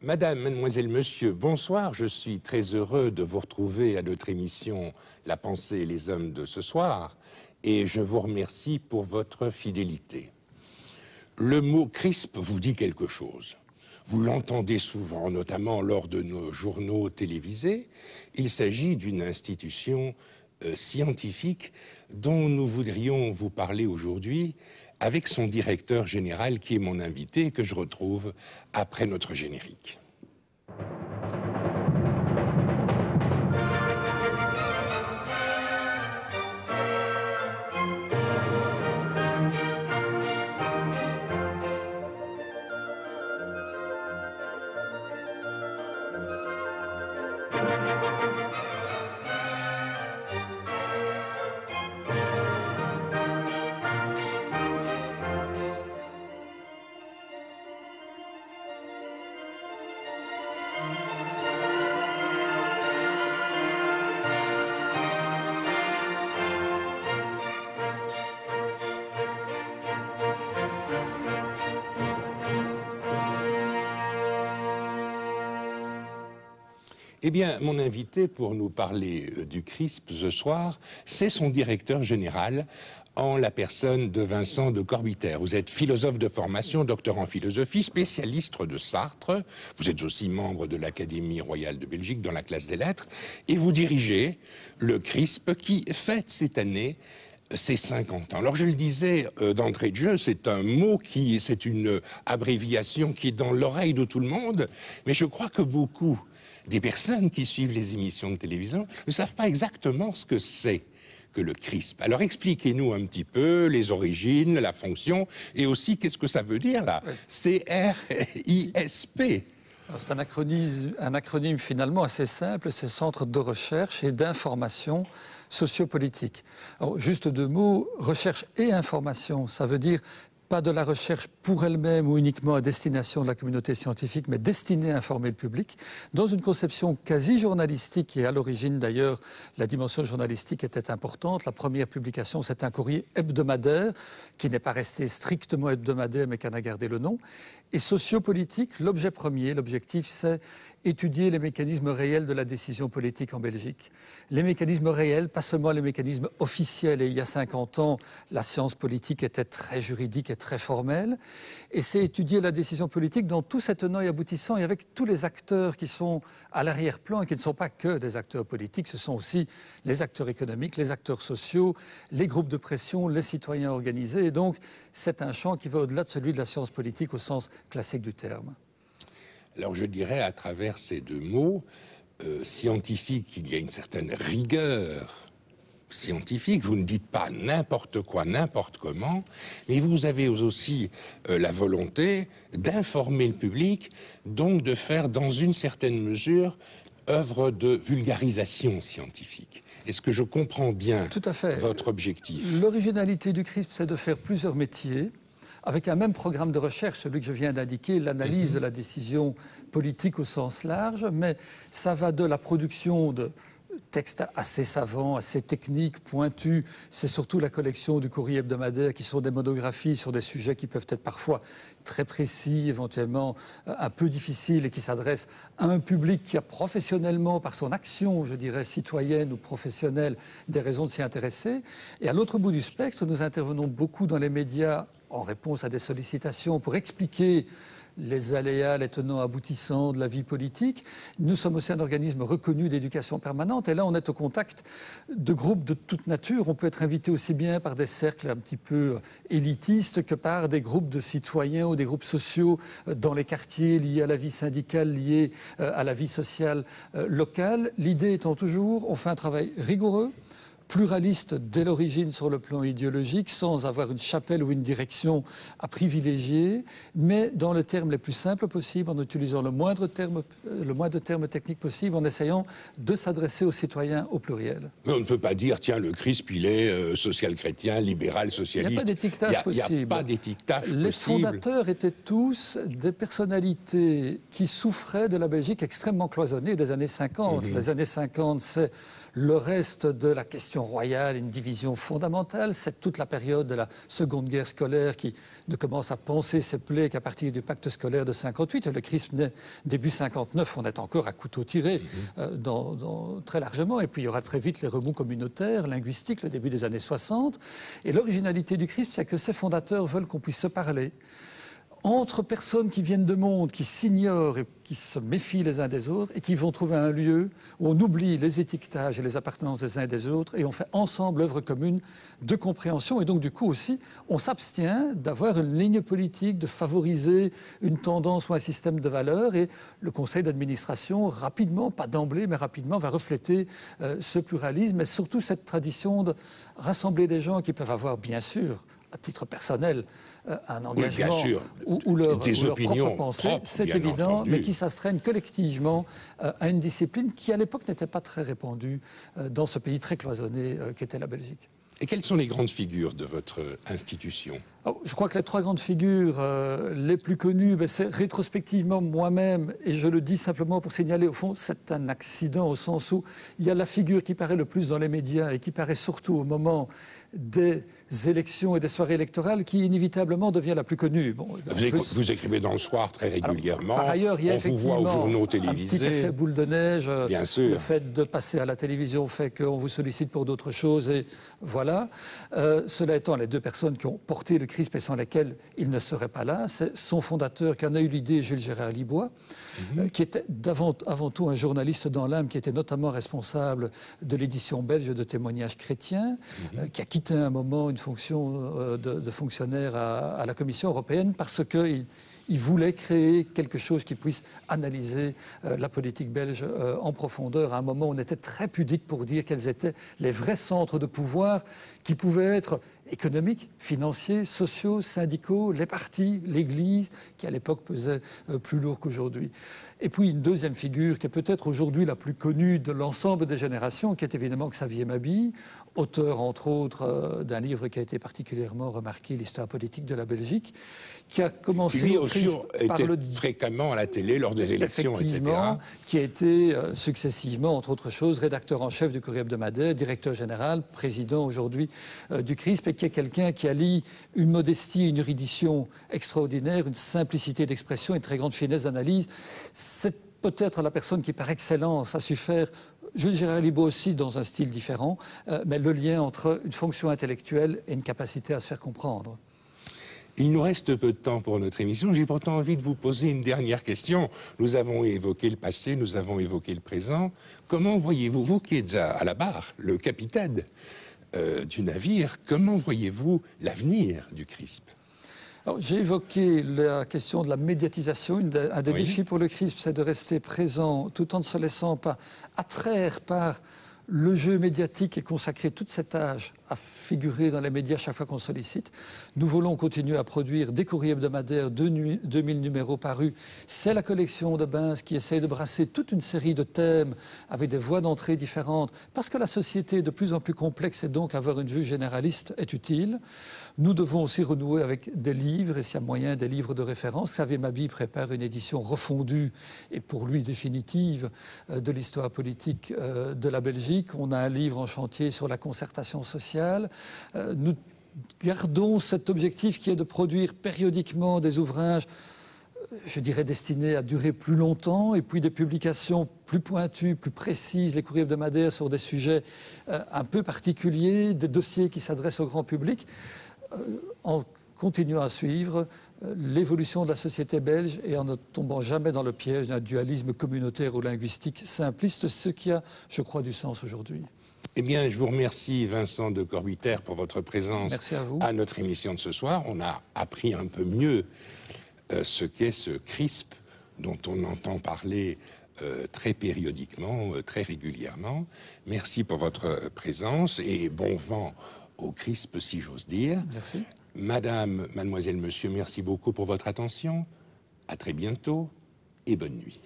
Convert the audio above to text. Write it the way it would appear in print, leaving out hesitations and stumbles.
Madame, mademoiselle, monsieur, bonsoir. Je suis très heureux de vous retrouver à notre émission La pensée et les hommes de ce soir et je vous remercie pour votre fidélité. Le mot CRISP vous dit quelque chose. Vous l'entendez souvent, notamment lors de nos journaux télévisés. Il s'agit d'une institution scientifique dont nous voudrions vous parler aujourd'hui avec son directeur général qui est mon invité et que je retrouve après notre générique. Eh bien, mon invité pour nous parler du CRISP ce soir, c'est son directeur général en la personne de Vincent de Corbiter. Vous êtes philosophe de formation, docteur en philosophie, spécialiste de Sartre. Vous êtes aussi membre de l'Académie royale de Belgique dans la classe des lettres. Et vous dirigez le CRISP qui fête cette année ses 50 ans. Alors je le disais d'entrée de jeu, c'est un mot c'est une abréviation qui est dans l'oreille de tout le monde, mais je crois que beaucoup des personnes qui suivent les émissions de télévision ne savent pas exactement ce que c'est que le CRISP. Alors expliquez-nous un petit peu les origines, la fonction, et aussi qu'est-ce que ça veut dire là, oui. CRISP. C'est un acronyme finalement assez simple, c'est Centre de recherche et d'information sociopolitique. Alors juste deux mots, recherche et information, ça veut dire pas de la recherche pour elle-même ou uniquement à destination de la communauté scientifique, mais destinée à informer le public, dans une conception quasi journalistique, et à l'origine d'ailleurs, la dimension journalistique était importante. La première publication, c'est un courrier hebdomadaire, qui n'est pas resté strictement hebdomadaire, mais qui en a gardé le nom. Et sociopolitique, l'objet premier, l'objectif, c'est étudier les mécanismes réels de la décision politique en Belgique. Les mécanismes réels, pas seulement les mécanismes officiels. Et il y a 50 ans, la science politique était très juridique et très formelle. Et c'est étudier la décision politique dans tout cet tenant et aboutissant et avec tous les acteurs qui sont à l'arrière-plan et qui ne sont pas que des acteurs politiques. Ce sont aussi les acteurs économiques, les acteurs sociaux, les groupes de pression, les citoyens organisés. Et donc, c'est un champ qui va au-delà de celui de la science politique au sens classique du terme. Alors je dirais à travers ces deux mots, scientifique, il y a une certaine rigueur scientifique. Vous ne dites pas n'importe quoi, n'importe comment, mais vous avez aussi la volonté d'informer le public, donc de faire dans une certaine mesure œuvre de vulgarisation scientifique. Est-ce que je comprends bien Tout à fait. Votre objectif? L'originalité du CRISP, c'est de faire plusieurs métiers avec un même programme de recherche, celui que je viens d'indiquer, l'analyse de la décision politique au sens large, mais ça va de la production de textes assez savants, assez techniques, pointus. C'est surtout la collection du courrier hebdomadaire qui sont des monographies sur des sujets qui peuvent être parfois très précis, éventuellement un peu difficiles et qui s'adressent à un public qui a professionnellement, par son action, je dirais, citoyenne ou professionnelle, des raisons de s'y intéresser. Et à l'autre bout du spectre, nous intervenons beaucoup dans les médias en réponse à des sollicitations pour expliquer les aléas, les tenants aboutissants de la vie politique. Nous sommes aussi un organisme reconnu d'éducation permanente et là on est au contact de groupes de toute nature. On peut être invité aussi bien par des cercles un petit peu élitistes que par des groupes de citoyens ou des groupes sociaux dans les quartiers liés à la vie syndicale, liés à la vie sociale locale. L'idée étant toujours, on fait un travail rigoureux, pluraliste dès l'origine sur le plan idéologique, sans avoir une chapelle ou une direction à privilégier, mais dans les termes les plus simples possibles, en utilisant le moindre terme technique possible, en essayant de s'adresser aux citoyens au pluriel. Mais on ne peut pas dire, tiens, le CRISP, il est social-chrétien, libéral, socialiste. Il n'y a pas d'étiquetage possible. Il n'y a pas d'étiquetage possible. Les fondateurs étaient tous des personnalités qui souffraient de la Belgique extrêmement cloisonnée des années 50. Les années 50, c'est le reste de la question division royale, une division fondamentale. C'est toute la période de la Seconde Guerre scolaire qui ne commence à penser ses plaies qu'à partir du pacte scolaire de 58. Le CRISP naît début 59, on est encore à couteau tiré très largement. Et puis il y aura très vite les remous communautaires, linguistiques, le début des années 60. Et l'originalité du CRISP, c'est que ses fondateurs veulent qu'on puisse se parler entre personnes qui viennent de mondes, qui s'ignorent et qui se méfient les uns des autres et qui vont trouver un lieu où on oublie les étiquetages et les appartenances des uns et des autres et on fait ensemble œuvre commune de compréhension. Et donc du coup aussi, on s'abstient d'avoir une ligne politique, de favoriser une tendance ou un système de valeurs. Et le conseil d'administration, rapidement, pas d'emblée, mais rapidement, va refléter ce pluralisme et surtout cette tradition de rassembler des gens qui peuvent avoir, bien sûr, à titre personnel, un engagement ou leur propre pensée, c'est évident, entendu, mais qui s'astreignent collectivement à une discipline qui, à l'époque, n'était pas très répandue dans ce pays très cloisonné qu'était la Belgique. Et quelles sont les grandes figures de votre institution ? Je crois que les 3 grandes figures les plus connues, c'est rétrospectivement moi-même, et je le dis simplement pour signaler, au fond, c'est un accident au sens où il y a la figure qui paraît le plus dans les médias et qui paraît surtout au moment des élections et des soirées électorales qui inévitablement devient la plus connue. Bon, vous écrivez dans le soir très régulièrement. Alors, par ailleurs, il y a effectivement vous voit aux journaux télévisés. Un petit effet boule de neige. Bien sûr. Le fait de passer à la télévision fait qu'on vous sollicite pour d'autres choses et voilà. Cela étant, les 2 personnes qui ont porté le CRISP et sans lesquelles il ne serait pas là, c'est son fondateur qui en a eu l'idée, Jules Gérard Libois, qui était avant tout un journaliste dans l'âme, qui était notamment responsable de l'édition belge de témoignages chrétiens, qui a quitté un moment une fonction de fonctionnaire à la Commission européenne parce qu'il voulait créer quelque chose qui puisse analyser la politique belge en profondeur à un moment où on était très pudique pour dire quels étaient les vrais centres de pouvoir qui pouvaient être économiques, financiers, sociaux, syndicaux, les partis, l'Église, qui à l'époque pesait plus lourd qu'aujourd'hui. Et puis une deuxième figure qui est peut-être aujourd'hui la plus connue de l'ensemble des générations, qui est évidemment Xavier Mabille, auteur entre autres d'un livre qui a été particulièrement remarqué, l'histoire politique de la Belgique, qui a commencé lui aussi était fréquemment à la télé lors des élections, etc. Qui a été successivement, entre autres choses, rédacteur en chef du Courrier hebdomadaire, directeur général, président aujourd'hui du CRISP, et qui est quelqu'un qui allie une modestie, une érudition extraordinaire, une simplicité d'expression, une très grande finesse d'analyse. C'est peut-être la personne qui, par excellence, a su faire, Jules Gérard Libaud aussi, dans un style différent, mais le lien entre une fonction intellectuelle et une capacité à se faire comprendre. Il nous reste peu de temps pour notre émission. J'ai pourtant envie de vous poser une dernière question. Nous avons évoqué le passé, nous avons évoqué le présent. Comment voyez-vous, vous qui êtes à la barre, le capitaine du navire, comment voyez-vous l'avenir du CRISP ? J'ai évoqué la question de la médiatisation. Un des défis pour le CRISP, c'est de rester présent tout en ne se laissant pas attraire par le jeu médiatique et consacrer toute cette âge à figurer dans les médias chaque fois qu'on sollicite. Nous voulons continuer à produire des courriers hebdomadaires, 2000 numéros parus. C'est la collection de Binz qui essaye de brasser toute une série de thèmes avec des voies d'entrée différentes, parce que la société est de plus en plus complexe et donc avoir une vue généraliste est utile. Nous devons aussi renouer avec des livres, et s'il y a moyen, des livres de référence. Xavier Mabille prépare une édition refondue et pour lui définitive de l'histoire politique de la Belgique. On a un livre en chantier sur la concertation sociale. Nous gardons cet objectif qui est de produire périodiquement des ouvrages, je dirais, destinés à durer plus longtemps, et puis des publications plus pointues, plus précises, les courriers hebdomadaires sur des sujets un peu particuliers, des dossiers qui s'adressent au grand public, en continuant à suivre l'évolution de la société belge et en ne tombant jamais dans le piège d'un dualisme communautaire ou linguistique simpliste, ce qui a, je crois, du sens aujourd'hui. Eh bien, je vous remercie, Vincent de Corbiter, pour votre présence à notre émission de ce soir. On a appris un peu mieux ce qu'est ce CRISP dont on entend parler très périodiquement, très régulièrement. Merci pour votre présence et bon vent au CRISP, si j'ose dire. Merci. Madame, mademoiselle, monsieur, merci beaucoup pour votre attention. À très bientôt et bonne nuit.